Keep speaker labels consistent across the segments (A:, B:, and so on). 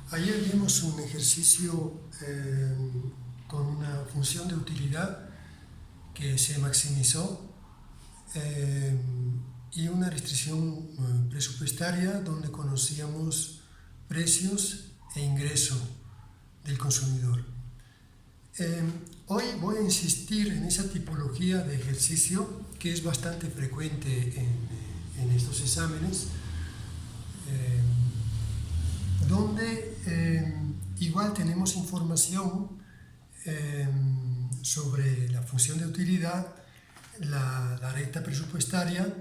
A: Ayer vimos un ejercicio con una función de utilidad que se maximizó y una restricción presupuestaria donde conocíamos precios e ingreso del consumidor. Hoy voy a insistir en esa tipología de ejercicio que es bastante frecuente en estos exámenes, donde igual tenemos información sobre la función de utilidad, la recta presupuestaria,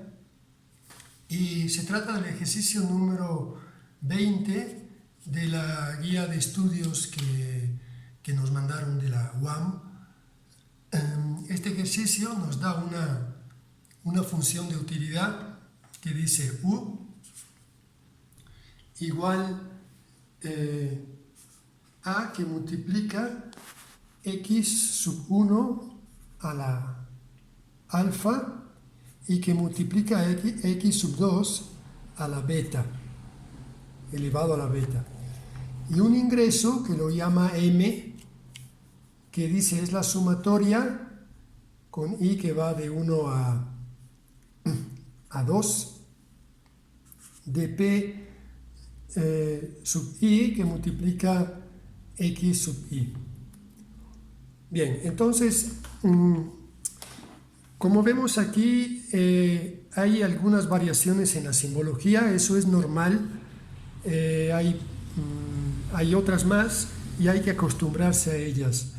A: y se trata del ejercicio número 20 de la guía de estudios que nos mandaron de la UAM. Este ejercicio nos da una función de utilidad que dice U igual A que multiplica x sub 1 a la alfa y que multiplica x sub 2 a la beta, elevado a la beta. Y un ingreso que lo llama M, que dice es la sumatoria con I que va de 1 a 2 de P sub I que multiplica X sub I. Bien, entonces, como vemos aquí, hay algunas variaciones en la simbología, eso es normal, hay otras más y hay que acostumbrarse a ellas.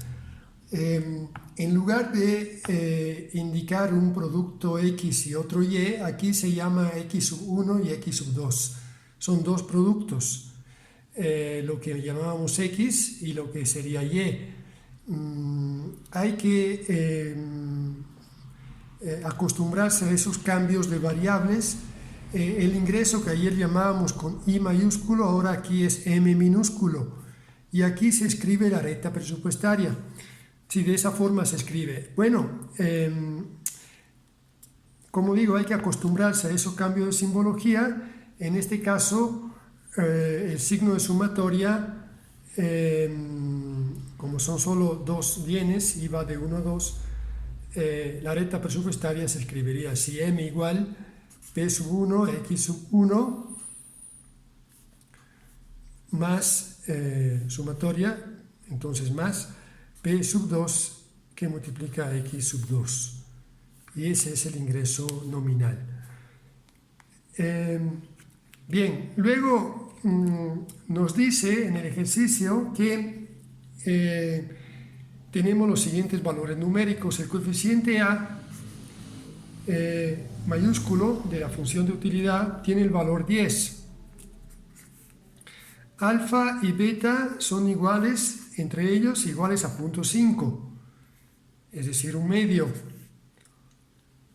A: En lugar de indicar un producto X y otro Y, aquí se llama X sub 1 y X sub 2. Son dos productos, lo que llamábamos X y lo que sería Y. Hay que acostumbrarse a esos cambios de variables. El ingreso que ayer llamábamos con I mayúsculo, ahora aquí es M minúsculo. Y aquí se escribe la recta presupuestaria. Si de esa forma se escribe. Bueno, como digo, hay que acostumbrarse a esos cambios de simbología. En este caso, el signo de sumatoria, como son solo dos bienes y va de 1 a 2, la recta presupuestaria se escribiría así: M igual P sub 1, X sub 1, más sumatoria, entonces más P sub 2 que multiplica X sub 2. Y ese es el ingreso nominal. Bien, luego nos dice en el ejercicio que tenemos los siguientes valores numéricos. El coeficiente A mayúsculo de la función de utilidad tiene el valor 10. Alfa y beta son iguales, entre ellos iguales a 0.5, es decir, un medio.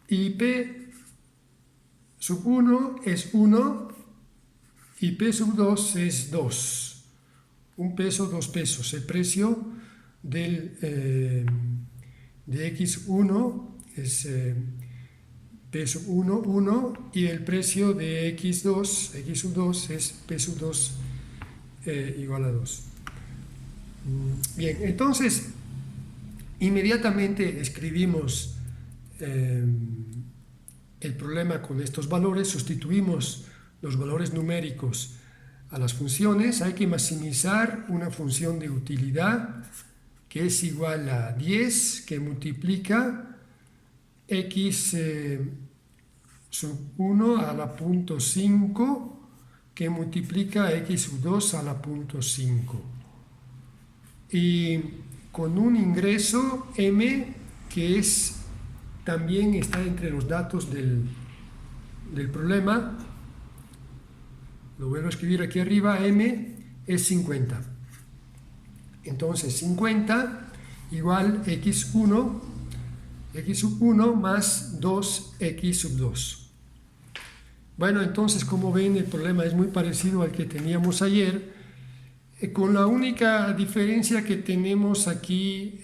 A: Y P sub 1 es 1 y P sub 2 es 2. Un peso, 2 pesos. El precio de X1 es P sub 1, 1, y el precio de X2, X sub 2 es P sub 2 igual a 2. Bien, entonces inmediatamente escribimos el problema con estos valores, sustituimos los valores numéricos a las funciones. Hay que maximizar una función de utilidad que es igual a 10 que multiplica X sub 1 a la punto 5 que multiplica X sub 2 a la punto 5. Y con un ingreso M que es también está entre los datos del problema. Lo vuelvo a escribir aquí arriba. M es 50. Entonces 50 igual X1, X sub 1 más 2X sub 2. Bueno, entonces, como ven, el problema es muy parecido al que teníamos ayer, con la única diferencia que tenemos aquí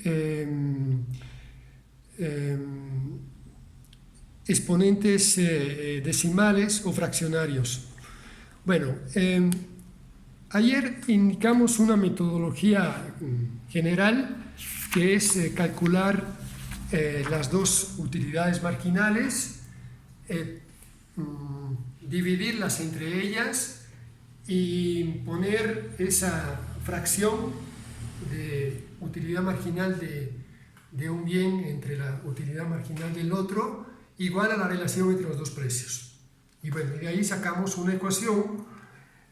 A: exponentes decimales o fraccionarios. Bueno, Ayer indicamos una metodología general que es calcular las dos utilidades marginales, dividirlas entre ellas y poner esa fracción de utilidad marginal de un bien entre la utilidad marginal del otro igual a la relación entre los dos precios. Y bueno, de ahí sacamos una ecuación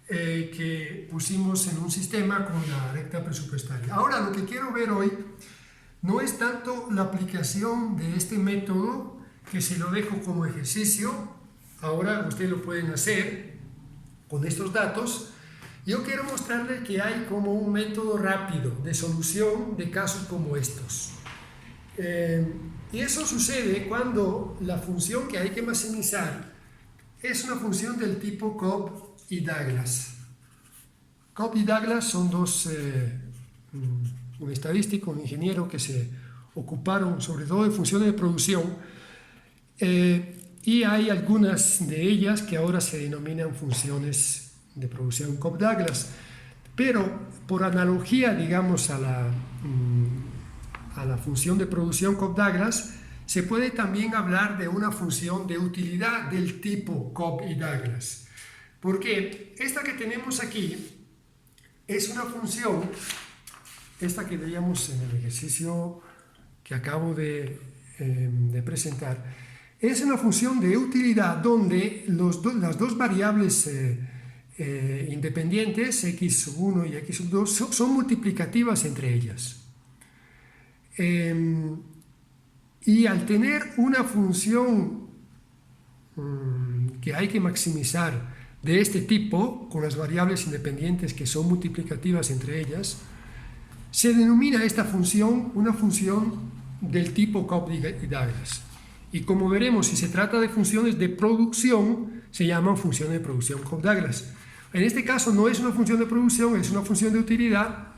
A: que pusimos en un sistema con la recta presupuestaria. Ahora, lo que quiero ver hoy no es tanto la aplicación de este método, que se lo dejo como ejercicio. Ahora ustedes lo pueden hacer con estos datos. Yo quiero mostrarles que hay como un método rápido de solución de casos como estos. Y eso sucede cuando la función que hay que maximizar es una función del tipo Cobb y Douglas. Cobb y Douglas son dos, un estadístico, un ingeniero que se ocuparon sobre todo de funciones de producción, y hay algunas de ellas que ahora se denominan funciones de producción Cobb-Douglas, pero por analogía, digamos, a la función de producción Cobb-Douglas, se puede también hablar de una función de utilidad del tipo Cobb y Douglas. Porque esta que tenemos aquí es una función, esta que veíamos en el ejercicio que acabo de presentar, es una función de utilidad donde las dos variables independientes, x1 y x2, son multiplicativas entre ellas. Y al tener una función que hay que maximizar de este tipo, con las variables independientes que son multiplicativas entre ellas, se denomina esta función una función del tipo Cobb y Douglas. Y como veremos, si se trata de funciones de producción, se llaman funciones de producción Cobb-Douglas. En este caso no es una función de producción, es una función de utilidad,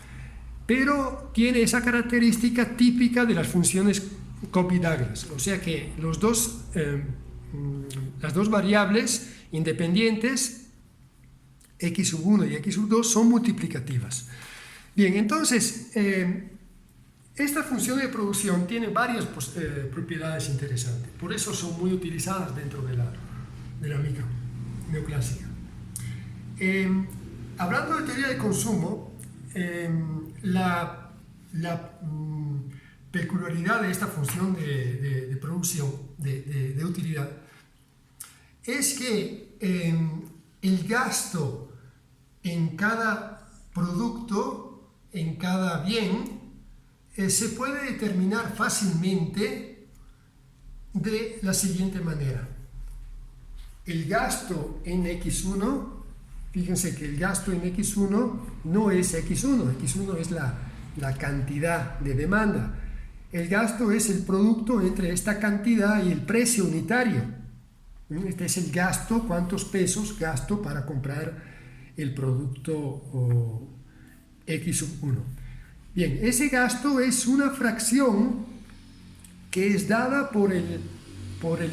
A: pero tiene esa característica típica de las funciones Cobb y Douglas. O sea que las dos variables independientes, x1 y x2, son multiplicativas. Bien, entonces, esta función de producción tiene varias propiedades interesantes, por eso son muy utilizadas dentro de la micro neoclásica. Hablando de teoría de consumo, la peculiaridad de esta función de producción, de utilidad, es que el gasto en cada producto, en cada bien, se puede determinar fácilmente de la siguiente manera. El gasto en X1, fíjense que el gasto en X1 no es X1, X1 es la cantidad de demanda. El gasto es el producto entre esta cantidad y el precio unitario. Este es el gasto, cuántos pesos gasto para comprar el producto X1. Bien, ese gasto es una fracción que es dada por el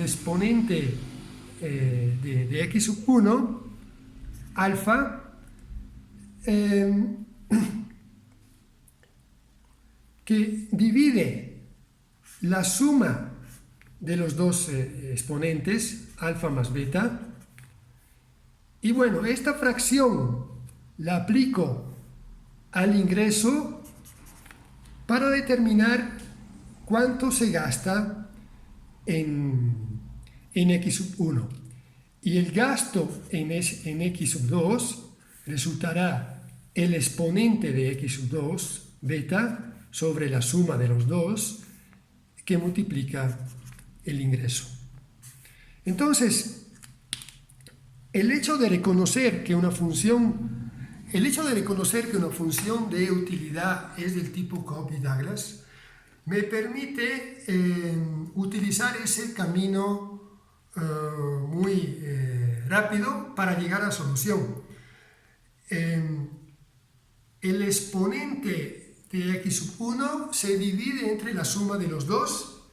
A: exponente de X1, alfa, que divide la suma de los dos exponentes, alfa más beta. Y bueno, esta fracción la aplico al ingreso para determinar cuánto se gasta en X1. Y el gasto en X2 resultará el exponente de X2, beta, sobre la suma de los dos, que multiplica el ingreso. Entonces, el hecho de reconocer que una función de utilidad es del tipo Cobb y Douglas me permite utilizar ese camino muy rápido para llegar a la solución. El exponente de X1 se divide entre la suma de los dos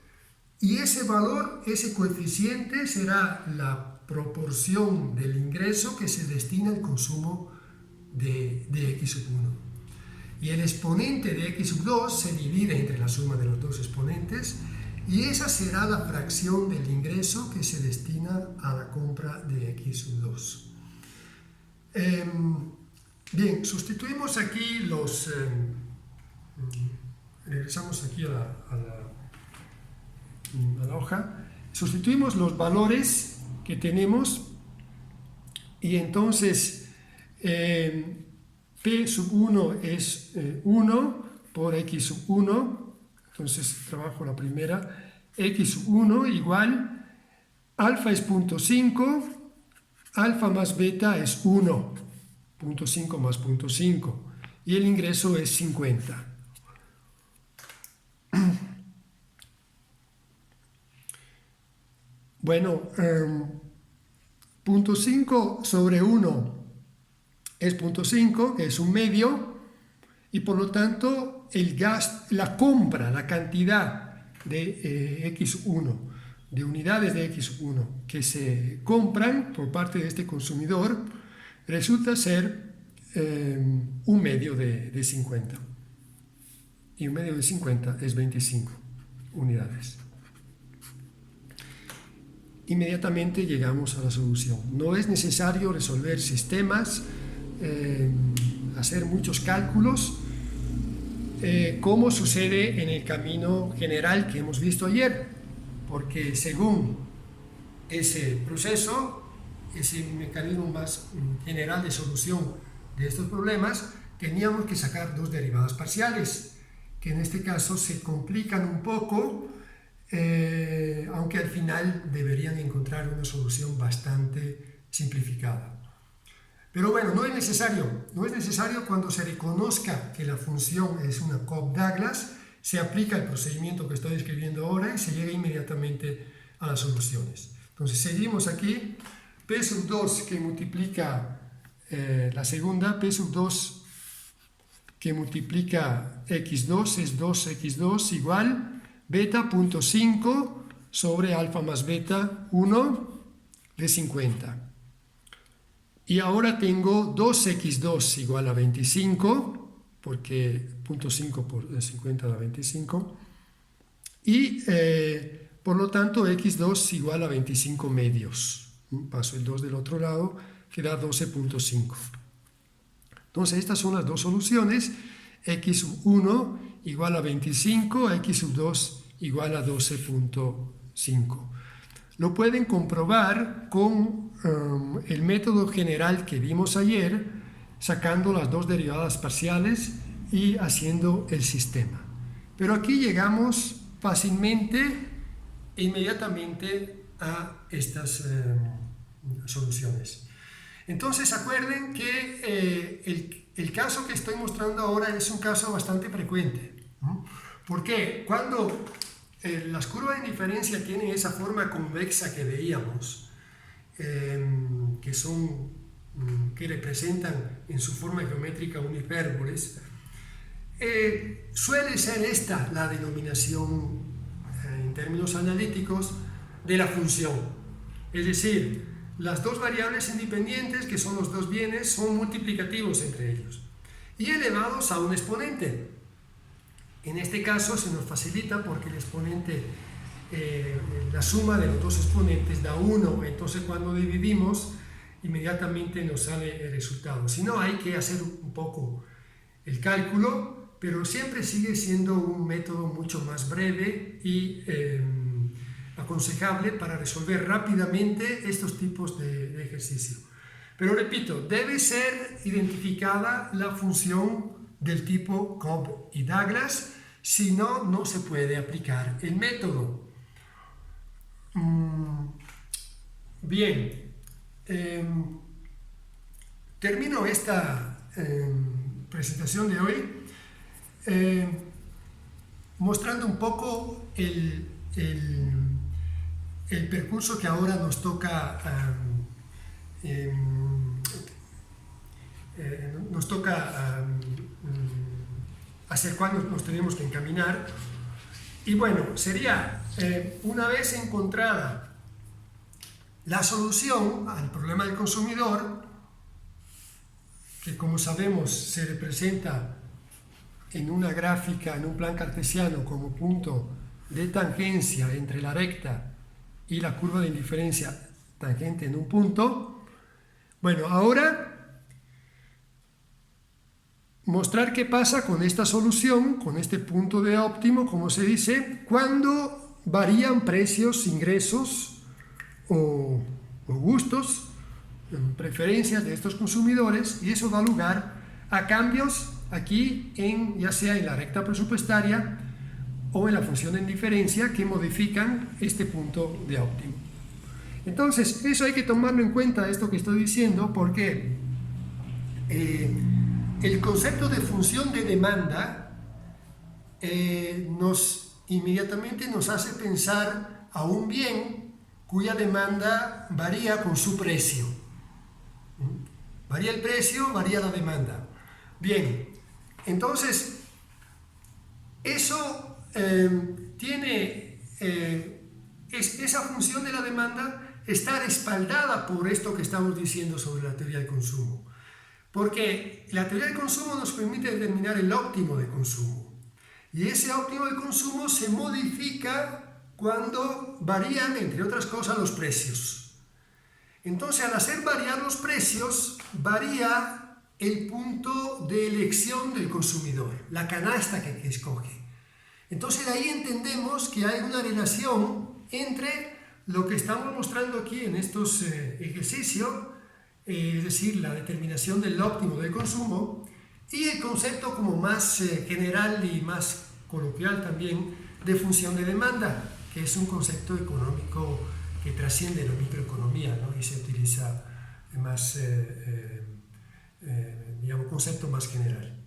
A: y ese valor, ese coeficiente, será la proporción del ingreso que se destina al consumo de de x sub 1. Y el exponente de x sub 2 se divide entre la suma de los dos exponentes, y esa será la fracción del ingreso que se destina a la compra de x sub 2. Bien, sustituimos aquí los... regresamos aquí a la hoja. Sustituimos los valores que tenemos, y entonces P sub 1 es 1 por x sub 1, entonces trabajo la primera, x sub 1 igual, alfa es 0.5, alfa más beta es 1, 0.5 más 0.5, y el ingreso es 50. Bueno, 0.5 sobre 1 es 0.5, que es un medio, y por lo tanto el gasto, la compra, la cantidad de x1, de unidades de x1 que se compran por parte de este consumidor, resulta ser un medio de 50. Y un medio de 50 es 25 unidades. Inmediatamente llegamos a la solución. No es necesario resolver sistemas, hacer muchos cálculos, como sucede en el camino general que hemos visto ayer, porque según ese proceso, ese mecanismo más general de solución de estos problemas, teníamos que sacar dos derivadas parciales, que en este caso se complican un poco, aunque al final deberían encontrar una solución bastante simplificada. Pero bueno, no es necesario cuando se reconozca que la función es una Cobb-Douglas, se aplica el procedimiento que estoy describiendo ahora y se llega inmediatamente a las soluciones. Entonces seguimos aquí, P sub 2 que multiplica la segunda, P sub 2 que multiplica x2 es 2x2 igual beta 0.5 sobre alfa más beta 1 de 50. Y ahora tengo 2x2 igual a 25, porque 0.5 por 50 da 25, y por lo tanto x2 igual a 25 medios. Paso el 2 del otro lado, que da 12.5. Entonces estas son las dos soluciones, x sub 1 igual a 25, x sub 2 igual a 12.5. Lo pueden comprobar con el método general que vimos ayer, sacando las dos derivadas parciales y haciendo el sistema. Pero aquí llegamos fácilmente e inmediatamente a estas soluciones. Entonces acuerden que el caso que estoy mostrando ahora es un caso bastante frecuente. ¿Por qué? Cuando las curvas de indiferencia tienen esa forma convexa que veíamos, que representan en su forma geométrica un hipérboles, suele ser esta la denominación en términos analíticos de la función. Es decir, las dos variables independientes, que son los dos bienes, son multiplicativos entre ellos y elevados a un exponente. En este caso se nos facilita porque el exponente, la suma de los dos exponentes da 1, entonces cuando dividimos inmediatamente nos sale el resultado. Si no, hay que hacer un poco el cálculo, pero siempre sigue siendo un método mucho más breve y aconsejable para resolver rápidamente estos tipos de ejercicio. Pero repito, debe ser identificada la función del tipo Cobb y Douglas, si no, no se puede aplicar el método. Bien, termino esta presentación de hoy mostrando un poco el percurso que ahora nos toca hacia el cual nos tenemos que encaminar. Y bueno, sería una vez encontrada la solución al problema del consumidor, que como sabemos se representa en una gráfica, en un plan cartesiano, como punto de tangencia entre la recta y la curva de indiferencia tangente en un punto. Bueno, ahora mostrar qué pasa con esta solución, con este punto de óptimo, como se dice, cuando varían precios, ingresos o gustos, preferencias de estos consumidores, y eso da lugar a cambios aquí, ya sea en la recta presupuestaria o en la función de indiferencia, que modifican este punto de óptimo. Entonces, eso hay que tomarlo en cuenta, esto que estoy diciendo, porque el concepto de función de demanda inmediatamente nos hace pensar a un bien cuya demanda varía con su precio. Varía el precio, varía la demanda. Bien, entonces, eso esa función de la demanda está respaldada por esto que estamos diciendo sobre la teoría del consumo. Porque la teoría del consumo nos permite determinar el óptimo de consumo. Y ese óptimo de consumo se modifica cuando varían, entre otras cosas, los precios. Entonces, al hacer variar los precios, varía el punto de elección del consumidor, la canasta que escoge. Entonces, de ahí entendemos que hay una relación entre lo que estamos mostrando aquí en estos ejercicios, es decir, la determinación del óptimo del consumo, y el concepto como más general y más coloquial también de función de demanda, que es un concepto económico que trasciende la microeconomía, ¿no? Y se utiliza más, digamos, concepto más general.